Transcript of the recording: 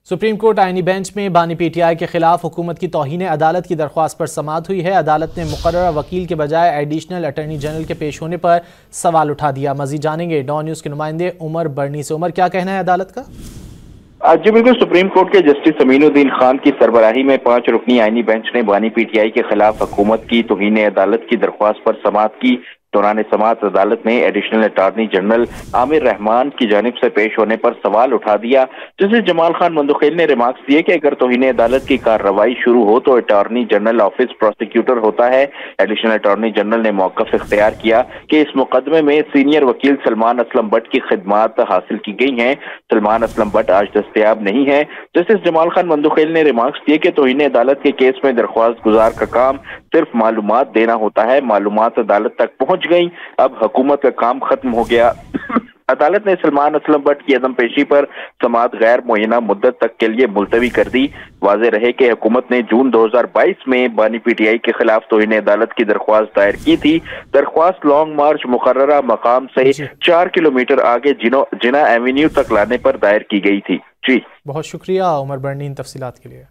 Supreme court آئینی bench میں بانی پی ٹی آئی کے خلاف حکومت کی توہین عدالت کی درخواست پر سماعت ہوئی ہے۔ عدالت نے مقررہ وکیل کے بجائے ایڈیشنل اٹارنی جنرل کے پیش ہونے پر سوال اٹھا دیا۔ مزید جانیں گے ڈان نیوز کے نمائندے عمر برنی سے۔ عمر، کیا کہنا ہے عدالت کا؟ جی بالکل، سپریم کورٹ کے جسٹس امین الدین خان کی سربراہی میں 5 رکنی آئینی بینچ نے بانی پی ٹی آئی کے خلاف حکومت کی توہین عدالت کی درخواست پر سماعت کی۔ دوران سماعت عدالت نے ایڈیشنل اٹارنی جنرل عامر رحمان کی جانب سے پیش ہونے پر سوال اٹھا دیا۔ جسٹس جمال خان مندوخیل نے ریمارکس دیے کہ اگر توہین عدالت کی کارروائی شروع ہو تو اٹارنی جنرل آفس پروسیکیوٹر ہوتا ہے۔ ایڈیشنل اٹارنی جنرل نے موقف اختیار کیا کہ اس مقدمے میں سینئر وکیل سلمان اسلم بٹ کی خدمات حاصل کی گئی ہیں۔ سلمان اسلم بٹ آج دستیاب نہیں ہے۔ جسٹس جمال خان مندوخیل نے ریمارکس دیے کہ توہین عدالت کے کیس میں درخواست گزار کا کام صرف معلومات دینا ہوتا ہے۔ معلومات عدالت تک پہنچ گئی، اب حکومت کا کام ختم ہو گیا۔ عدالت نے سلمان اسلم بٹ کی عدم پیشی پر سماعت غیر معینہ مدت تک کے لیے ملتوی کر دی۔ واضح رہے کہ حکومت نے جون 2022 میں بانی پی ٹی آئی کے خلاف توہین عدالت کی درخواست دائر کی تھی۔ درخواست لانگ مارچ مقررہ مقام سے 4 کلومیٹر آگے جنا ایونیو تک لانے پر دائر کی گئی تھی۔ جی بہت شکریہ عمر برنی ان تفصیلات کے لیے۔